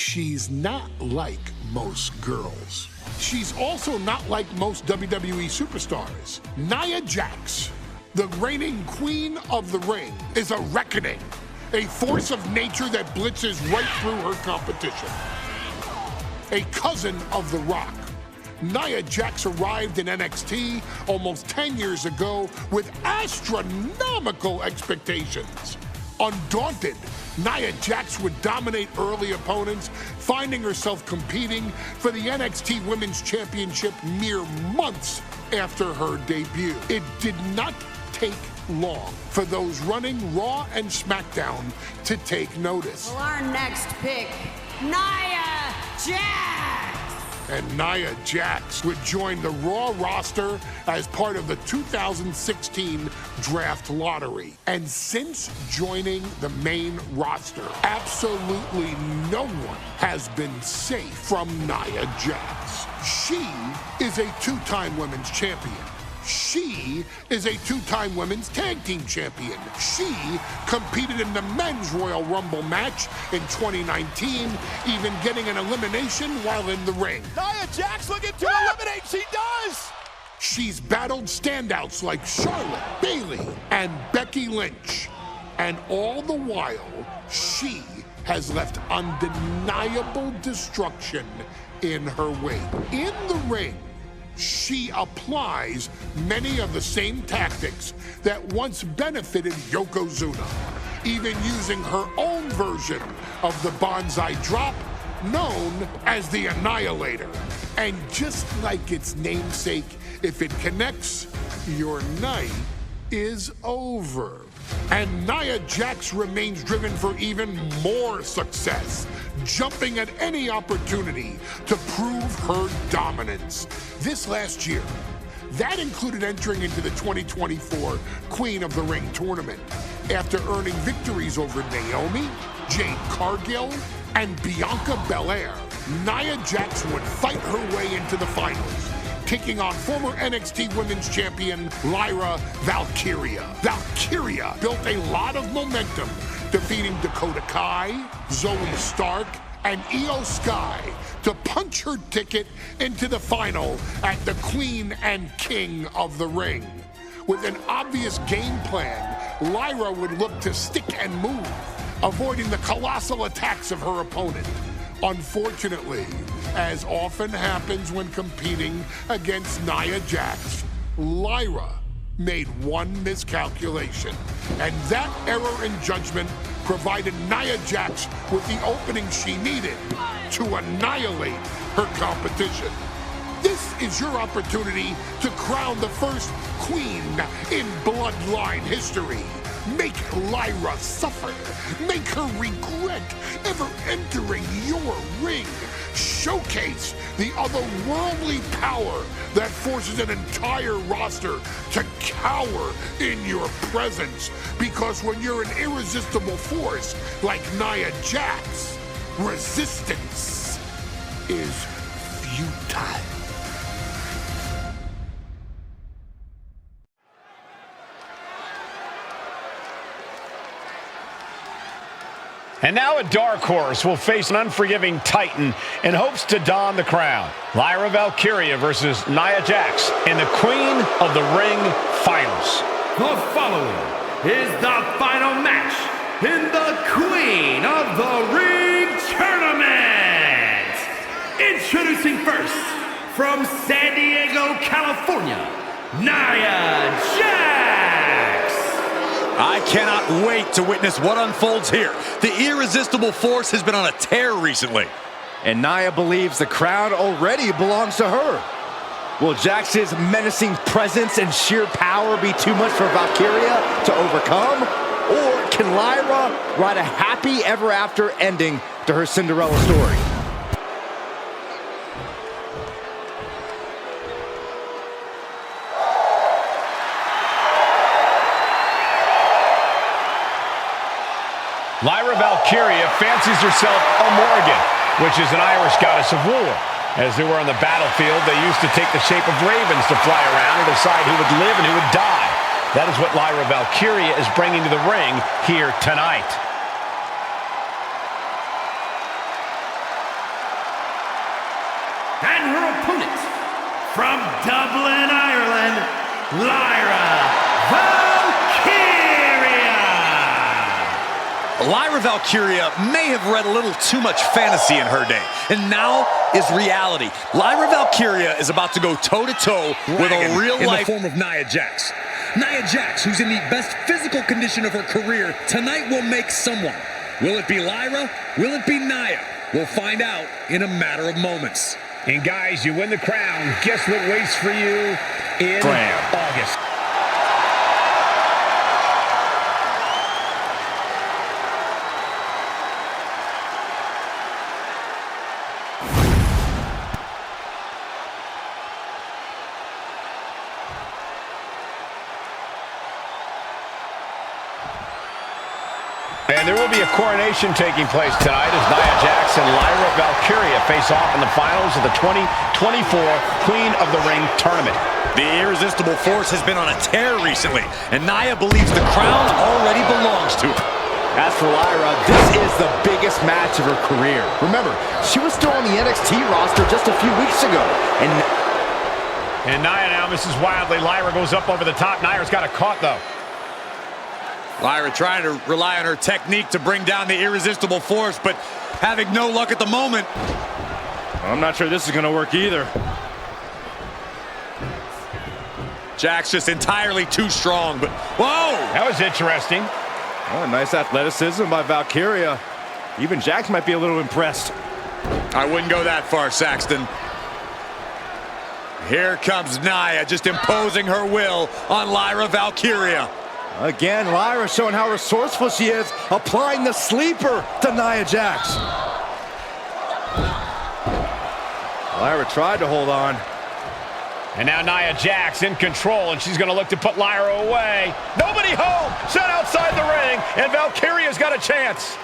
she's not like most girls. She's also not like most WWE superstars. Nia Jax, the reigning queen of the ring, is a reckoning, a force of nature that blitzes right through her competition. A cousin of The Rock, Nia Jax arrived in NXT almost 10 years ago with astronomical expectations. Undaunted, Nia Jax would dominate early opponents, finding herself competing for the NXT Women's Championship mere months after her debut. It did not take long for those running Raw and SmackDown to take notice. Well, our next pick, Nia Jax! And Nia Jax would join the Raw roster as part of the 2016 draft lottery. And since joining the main roster, absolutely no one has been safe from Nia Jax. She is a two-time women's champion. She is a two-time women's tag team champion. She competed in the men's Royal Rumble match in 2019, even getting an elimination while in the ring. Nia Jax looking to eliminate, she does! She's battled standouts like Charlotte, Bayley, and Becky Lynch. And all the while, she has left undeniable destruction in her wake. In the ring, she applies many of the same tactics that once benefited Yokozuna, even using her own version of the Banzai drop, known as the Annihilator. And just like its namesake, if it connects, your night is over. And Nia Jax remains driven for even more success, jumping at any opportunity to prove her dominance. This last year, that included entering into the 2024 Queen of the Ring tournament after earning victories over Naomi, Jade Cargill, and Bianca Belair. Nia Jax would fight her way into the finals, taking on former NXT Women's Champion Lyra Valkyria. Valkyria built a lot of momentum, defeating Dakota Kai, Zoe Stark, and Io Sky to punch her ticket into the final at the Queen and King of the Ring. With an obvious game plan, Lyra would look to stick and move, avoiding the colossal attacks of her opponent. Unfortunately, as often happens when competing against Nia Jax, Lyra made one miscalculation, and that error in judgment provided Nia Jax with the opening she needed to annihilate her competition. This is your opportunity to crown the first queen in Bloodline history. Make Lyra suffer. Make her regret ever entering your ring. Showcase the otherworldly power that forces an entire roster to cower in your presence. Because when you're an irresistible force like Nia Jax, resistance is futile. And now a dark horse will face an unforgiving titan in hopes to don the crown. Lyra Valkyria versus Nia Jax in the Queen of the Ring Finals. The following is the final match in the Queen of the Ring Tournament. Introducing first, from San Diego, California, Nia Jax. I cannot wait to witness what unfolds here. The irresistible force has been on a tear recently. And Nia believes the crowd already belongs to her. Will Jax's menacing presence and sheer power be too much for Valkyria to overcome? Or can Lyra write a happy ever after ending to her Cinderella story? Lyra Valkyria fancies herself a Morrigan, which is an Irish goddess of war. As they were on the battlefield, they used to take the shape of ravens to fly around and decide who would live and who would die. That is what Lyra Valkyria is bringing to the ring here tonight. And her opponent, from Dublin, Ireland, Lyra Valkyria! Lyra Valkyria may have read a little too much fantasy in her day, and now is reality. Lyra Valkyria is about to go toe-to-toe with a real-life in the form of Nia Jax. Nia Jax, who's in the best physical condition of her career, tonight will make someone. Will it be Lyra? Will it be Nia? We'll find out in a matter of moments. And guys, you win the crown. Guess what waits for you in August? And there will be a coronation taking place tonight as Nia Jax and Lyra Valkyria face off in the finals of the 2024 Queen of the Ring tournament. The irresistible force has been on a tear recently, and Nia believes the crown already belongs to her. As for Lyra, this is the biggest match of her career. Remember, she was still on the NXT roster just a few weeks ago. And Nia now misses wildly. Lyra goes up over the top. Nia's got a caught, though. Lyra trying to rely on her technique to bring down the irresistible force, but having no luck at the moment. I'm not sure this is going to work either. Jax just entirely too strong, but whoa! That was interesting. Oh, nice athleticism by Valkyria. Even Jax might be a little impressed. I wouldn't go that far, Saxton. Here comes Nia, just imposing her will on Lyra Valkyria. Again, Lyra showing how resourceful she is, applying the sleeper to Nia Jax. Lyra tried to hold on. And now Nia Jax in control, and she's going to look to put Lyra away. Nobody home! Set outside the ring, and Valkyria's got a chance.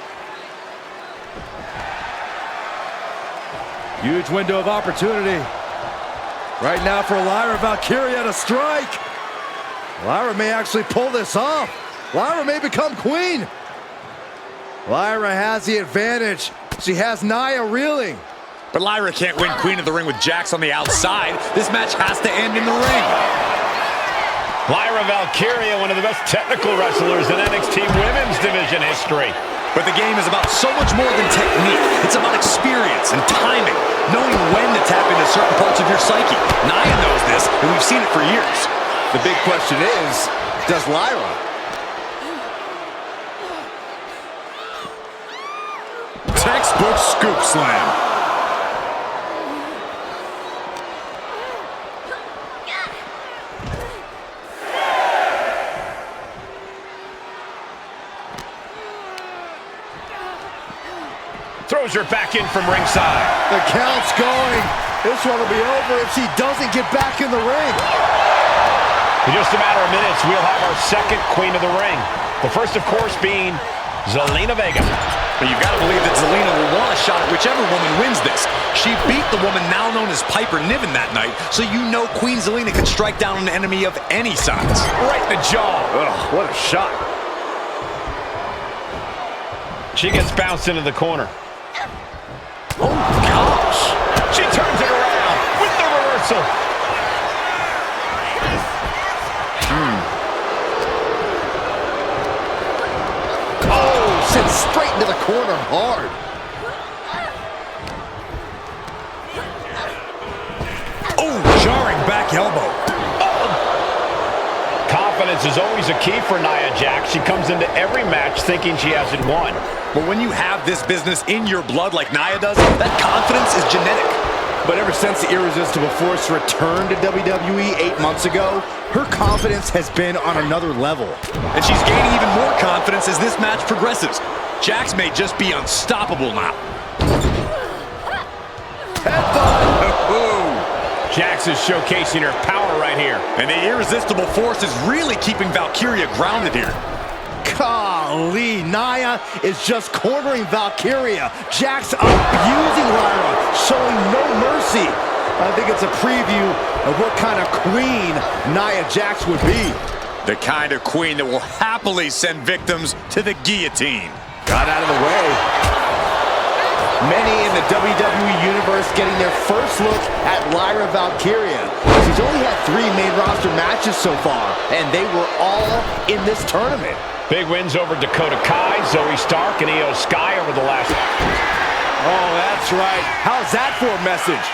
Huge window of opportunity. Right now for Lyra Valkyria to strike. Lyra may actually pull this off. Lyra may become queen. Lyra has the advantage. She has Nia reeling. But Lyra can't win Queen of the Ring with Jax on the outside. This match has to end in the ring. Lyra Valkyria, one of the best technical wrestlers in NXT Women's Division history. But the game is about so much more than technique. It's about experience and timing, knowing when to tap into certain parts of your psyche. Nia knows this, and we've seen it for years. The big question is, does Lyra? Textbook scoop slam. Throws her back in from ringside. The count's going. This one will be over if she doesn't get back in the ring. In just a matter of minutes, we'll have our second Queen of the Ring. The first, of course, being Zelina Vega. But you've got to believe that Zelina will want a shot at whichever woman wins this. She beat the woman now known as Piper Niven that night, so you know Queen Zelina can strike down an enemy of any size. Right in the jaw. Ugh, what a shot. She gets bounced into the corner. Oh, gosh. She turns it around with the reversal. Oh, sent straight into the corner hard. Oh, jarring back elbow. Confidence is always a key for Nia Jax. She comes into every match thinking she hasn't won. But when you have this business in your blood like Nia does, that confidence is genetic. But ever since the Irresistible Force returned to WWE 8 months ago, her confidence has been on another level. And she's gaining even more confidence as this match progresses. Jax may just be unstoppable now. Jax is showcasing her power right here. And the Irresistible Force is really keeping Valkyria grounded here. Golly, Nia is just cornering Valkyria. Jax abusing Lyra, showing no mercy. I think it's a preview of what kind of queen Nia Jax would be. The kind of queen that will happily send victims to the guillotine. Got out of the way. Many in the WWE Universe getting their first look at Lyra Valkyria. She's only had 3 main roster matches so far, and they were all in this tournament. Big wins over Dakota Kai, Zoe Stark, and Io Sky over the last... Oh, that's right. How's that for a message?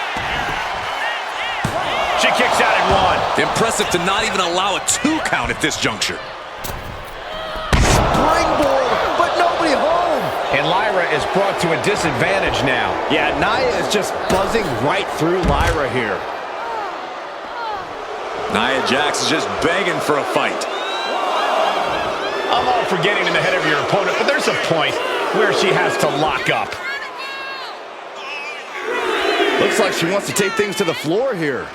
She kicks out at 1. Impressive to not even allow a 2 count at this juncture. Springboard, but nobody home. And Lyra is brought to a disadvantage now. Yeah, Nia is just buzzing right through Lyra here. Nia Jax is just begging for a fight. I'm all for getting in the head of your opponent, but there's a point where she has to lock up. Looks like she wants to take things to the floor here.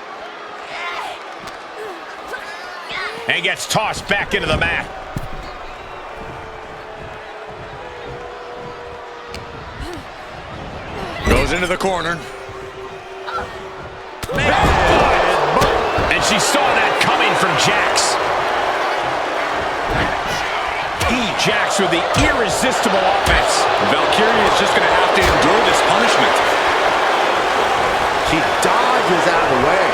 And gets tossed back into the mat. Goes into the corner. And she saw that coming from Jax. Jax with the irresistible offense. Valkyria is just going to have to endure this punishment. She dodges out of the way.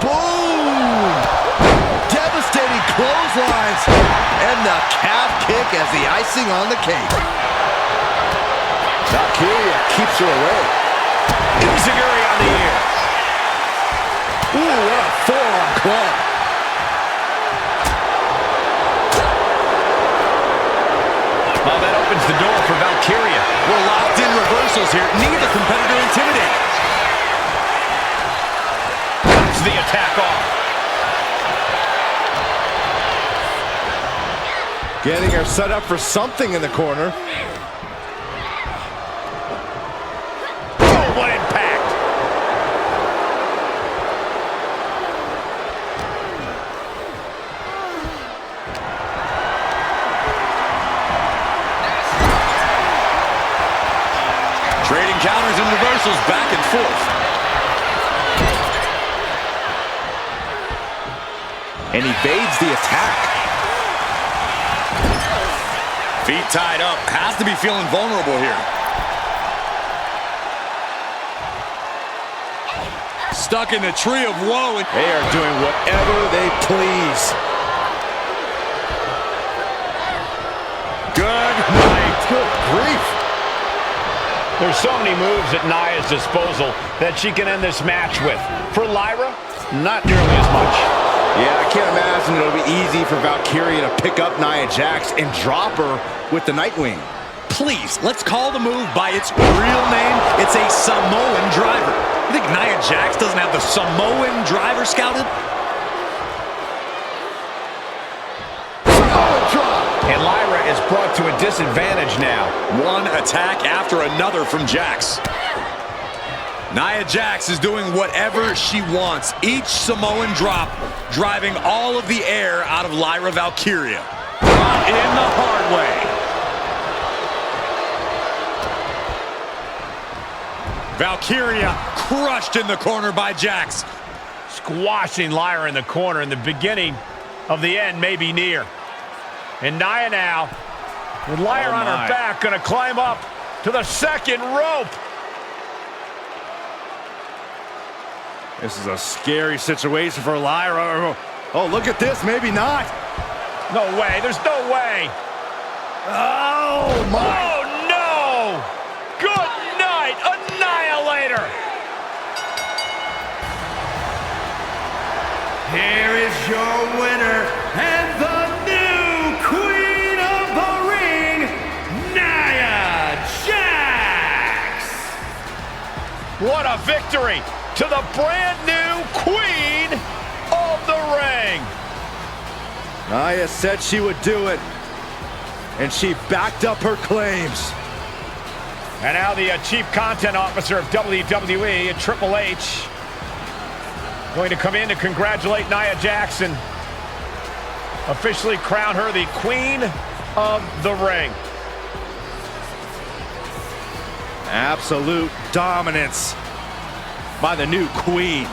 Boom! Devastating clotheslines. And the calf kick as the icing on the cake. Valkyria keeps her away. Uziguri on the air. Ooh, what a forearm club. Well, that opens the door for Valkyria. We're locked in reversals here. Neither competitor intimidated. Cuts the attack off. Getting her set up for something in the corner. Oh, what impact! Trading counters and reversals back and forth. And evades the attack. Feet tied up. Has to be feeling vulnerable here. Stuck in the tree of woe. They are doing whatever they please. Good night. Good grief. There's so many moves at Nia's disposal that she can end this match with. For Lyra, not nearly as much. Yeah, I can't imagine it'll be easy for Valkyria to pick up Nia Jax and drop her with the Nightwing. Please, let's call the move by its real name. It's a Samoan driver. You think Nia Jax doesn't have the Samoan driver scouted? Samoan drop. And Lyra is brought to a disadvantage now. One attack after another from Jax. Nia Jax is doing whatever she wants. Each Samoan drop driving all of the air out of Lyra Valkyria. Brought in the hard way. Valkyria crushed in the corner by Jax. Squashing Lyra in the corner, and the beginning of the end may be near. And Nia now, with Lyra on her back, going to climb up to the second rope. This is a scary situation for Lyra. Oh, look at this. Maybe not. No way. There's no way. Oh, my. Oh, no. Good night, Annihilator. Here is your winner and the new Queen of the Ring, Nia Jax. What a victory to the brand new Queen of the Ring. Nia said she would do it, and she backed up her claims. And now the Chief Content Officer of WWE, Triple H, going to come in to congratulate Nia Jax and officially crown her the Queen of the Ring. Absolute dominance by the new Queen.